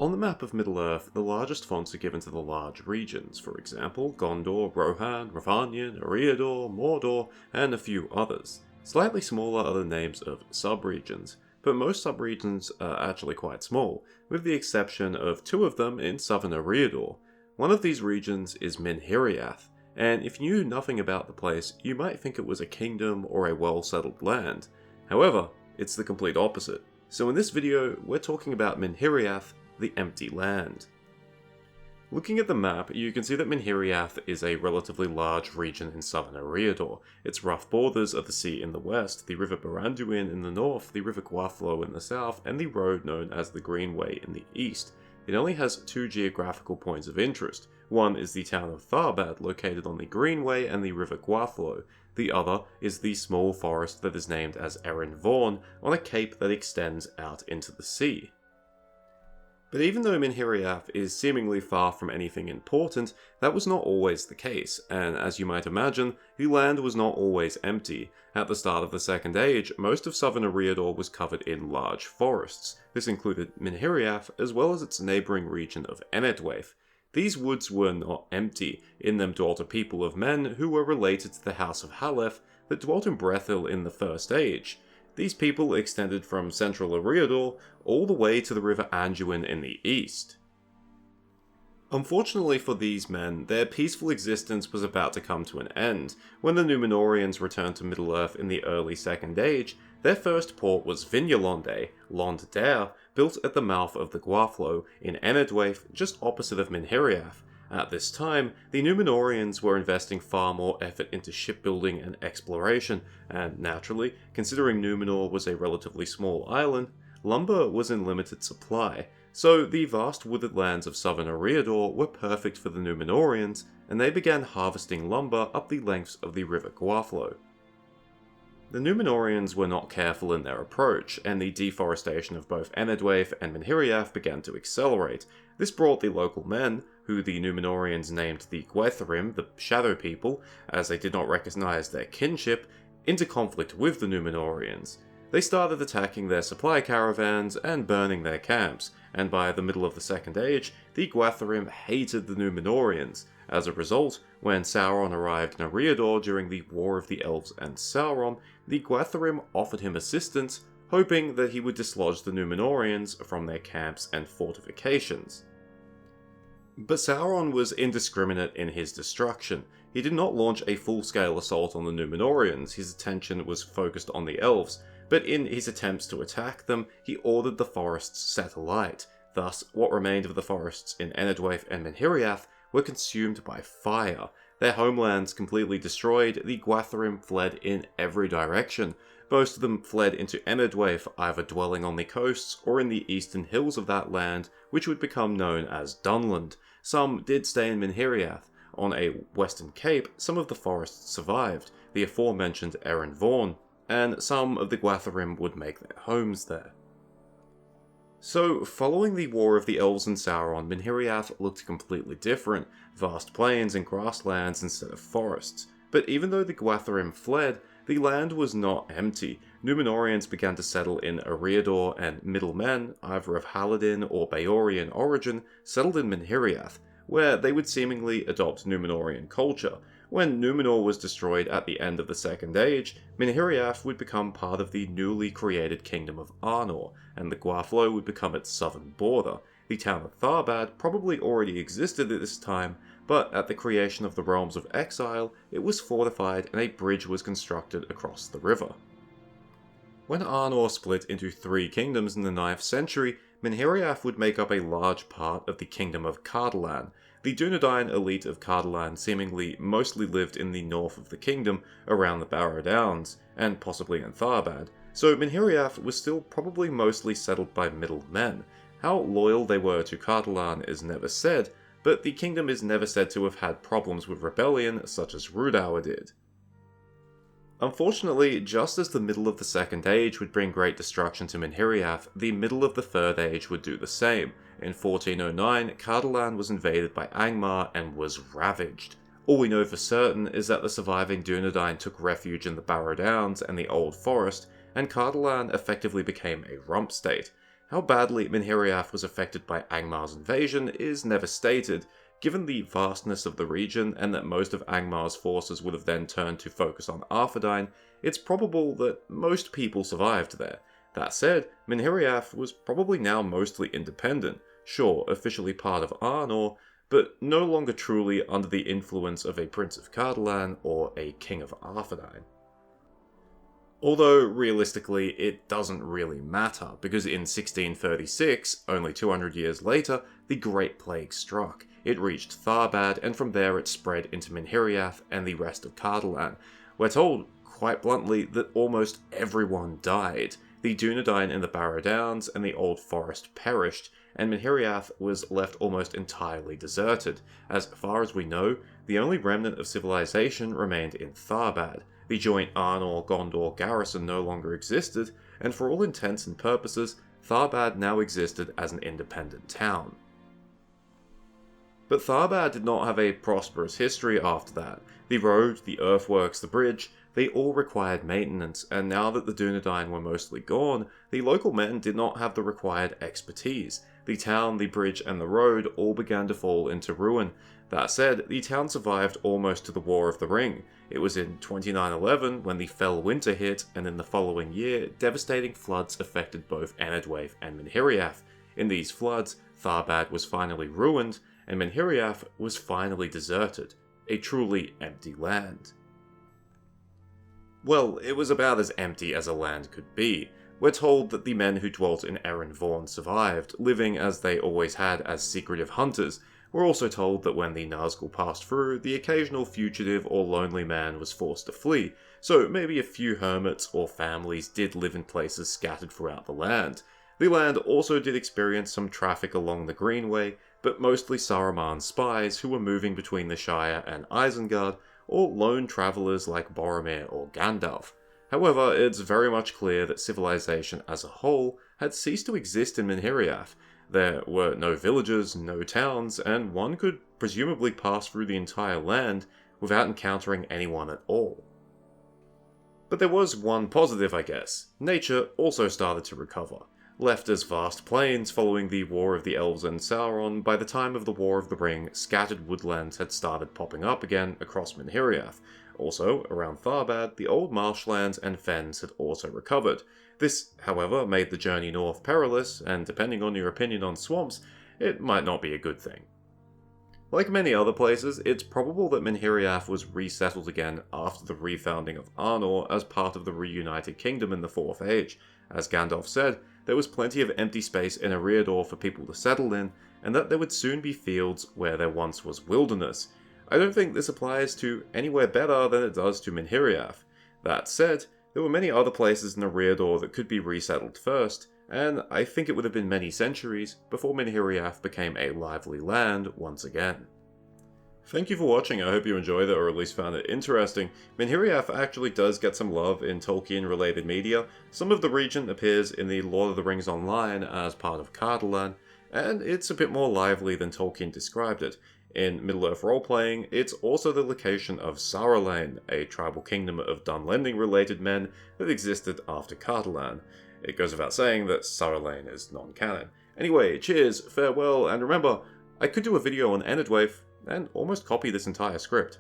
On the map of Middle-earth, the largest fonts are given to the large regions, for example, Gondor, Rohan, Rhovanion, Eriador, Mordor, and a few others. Slightly smaller are the names of sub-regions, but most sub-regions are actually quite small, with the exception of two of them in southern Eriador. One of these regions is Minhiriath, and if you knew nothing about the place, you might think it was a kingdom or a well-settled land. However, it's the complete opposite. So in this video, we're talking about Minhiriath, the empty land. Looking at the map, you can see that Minhiriath is a relatively large region in southern Eriador. Its rough borders are the sea in the west, the river Baranduin in the north, the river Gwathlo in the south, and the road known as the Greenway in the east. It only has two geographical points of interest. One is the town of Tharbad, located on the Greenway and the river Gwathlo. The other is the small forest that is named as Erin Vaughan, on a cape that extends out into the sea. But even though Minhiriath is seemingly far from anything important, that was not always the case, and as you might imagine, the land was not always empty. At the start of the Second Age, most of southern Eriador was covered in large forests. This included Minhiriath, as well as its neighbouring region of Enedwaith. These woods were not empty. In them dwelt a people of men who were related to the House of Haleth that dwelt in Brethil in the First Age. These people extended from central Eriador all the way to the river Anduin in the east. Unfortunately for these men, their peaceful existence was about to come to an end. When the Númenóreans returned to Middle-earth in the early Second Age, their first port was Vinjalonde, Lond Daer, built at the mouth of the Gwathlo in Enedwaith, just opposite of Minhiriath. At this time, the Númenóreans were investing far more effort into shipbuilding and exploration, and naturally, considering Númenor was a relatively small island, lumber was in limited supply, so the vast wooded lands of southern Eriador were perfect for the Númenóreans, and they began harvesting lumber up the lengths of the river Gwathlo. The Númenóreans were not careful in their approach, and the deforestation of both Enedwaith and Minhiriath began to accelerate. This brought the local men, who the Númenóreans named the Gwaithrim, the Shadow People, as they did not recognize their kinship, into conflict with the Númenóreans. They started attacking their supply caravans and burning their camps, and by the middle of the Second Age, the Gwaithrim hated the Númenóreans. As a result, when Sauron arrived in Eriador during the War of the Elves and Sauron, the Gwaithrim offered him assistance, hoping that he would dislodge the Númenóreans from their camps and fortifications. But Sauron was indiscriminate in his destruction. He did not launch a full-scale assault on the Númenóreans, his attention was focused on the elves, but in his attempts to attack them, he ordered the forests set alight. Thus, what remained of the forests in Enedwaith and Minhiriath were consumed by fire. Their homelands completely destroyed, the Gwaithrim fled in every direction. Most of them fled into Enedwaith, either dwelling on the coasts or in the eastern hills of that land, which would become known as Dunland. Some did stay in Minhiriath. On a western cape, some of the forests survived, the aforementioned Erin Vaughan, and some of the Gwaithrim would make their homes there. So, following the War of the Elves and Sauron, Minhiriath looked completely different, vast plains and grasslands instead of forests. But even though the Gwaithrim fled, the land was not empty. Númenóreans began to settle in Eriador, and middlemen, either of Haladin or Baorian origin, settled in Minhiriath, where they would seemingly adopt Númenórean culture. When Númenor was destroyed at the end of the Second Age, Minhiriath would become part of the newly created Kingdom of Arnor, and the Gwathlo would become its southern border. The town of Tharbad probably already existed at this time, but at the creation of the Realms of Exile, it was fortified and a bridge was constructed across the river. When Arnor split into three kingdoms in the 9th century, Minhiriath would make up a large part of the Kingdom of Cardolan. The Dunedain elite of Cardolan seemingly mostly lived in the north of the kingdom, around the Barrow Downs, and possibly in Tharbad, so Minhiriath was still probably mostly settled by middlemen. How loyal they were to Cardolan is never said, but the kingdom is never said to have had problems with rebellion such as Rhudaur did. Unfortunately, just as the middle of the Second Age would bring great destruction to Minhiriath, the middle of the Third Age would do the same. In 1409, Cardolan was invaded by Angmar and was ravaged. All we know for certain is that the surviving Dunedain took refuge in the Barrow Downs and the Old Forest, and Cardolan effectively became a rump state. How badly Minhiriath was affected by Angmar's invasion is never stated. Given the vastness of the region and that most of Angmar's forces would have then turned to focus on Arthedain, it's probable that most people survived there. That said, Minhiriath was probably now mostly independent, sure, officially part of Arnor, but no longer truly under the influence of a Prince of Cardolan or a King of Arthedain. Although, realistically, it doesn't really matter, because in 1636, only 200 years later, the Great Plague struck. It reached Tharbad, and from there it spread into Minhiriath and the rest of Cardolan. We're told, quite bluntly, that almost everyone died. The Dunedain in the Barrow Downs and the Old Forest perished, and Minhiriath was left almost entirely deserted. As far as we know, the only remnant of civilization remained in Tharbad. The joint Arnor-Gondor garrison no longer existed, and for all intents and purposes, Tharbad now existed as an independent town. But Tharbad did not have a prosperous history after that. The road, the earthworks, the bridge, they all required maintenance, and now that the Dunedain were mostly gone, the local men did not have the required expertise. The town, the bridge, and the road all began to fall into ruin. That said, the town survived almost to the War of the Ring. It was in 2911 when the fell winter hit, and in the following year, devastating floods affected both Enedwaith and Minhiriath. In these floods, Tharbad was finally ruined, and Minhiriath was finally deserted. A truly empty land. Well, it was about as empty as a land could be. We're told that the men who dwelt in Erin Vaughn survived, living as they always had as secretive hunters. We're also told that when the Nazgul passed through, the occasional fugitive or lonely man was forced to flee, so maybe a few hermits or families did live in places scattered throughout the land. The land also did experience some traffic along the Greenway, but mostly Saruman's spies who were moving between the Shire and Isengard, or lone travellers like Boromir or Gandalf. However, it's very much clear that civilization as a whole had ceased to exist in Minhiriath. There were no villages, no towns, and one could presumably pass through the entire land without encountering anyone at all. But there was one positive, I guess. Nature also started to recover. Left as vast plains following the War of the Elves and Sauron, by the time of the War of the Ring, scattered woodlands had started popping up again across Minhiriath. Also, around Tharbad, the old marshlands and fens had also recovered. This, however, made the journey north perilous, and depending on your opinion on swamps, it might not be a good thing. Like many other places, it's probable that Minhiriath was resettled again after the refounding of Arnor as part of the reunited kingdom in the Fourth Age. As Gandalf said, there was plenty of empty space in Eriador for people to settle in, and that there would soon be fields where there once was wilderness. I don't think this applies to anywhere better than it does to Minhiriath. That said, there were many other places in Eriador that could be resettled first, and I think it would have been many centuries before Minhiriath became a lively land once again. Thank you for watching, I hope you enjoyed it or at least found it interesting. Minhiriath actually does get some love in Tolkien-related media. Some of the region appears in the Lord of the Rings Online as part of Cardolan, and it's a bit more lively than Tolkien described it. In Middle-earth role-playing, it's also the location of Sauralain, a tribal kingdom of Dunlending-related men that existed after Cardolan. It goes without saying that Sauralain is non-canon. Anyway, cheers, farewell, and remember, I could do a video on Enedwaith and almost copy this entire script.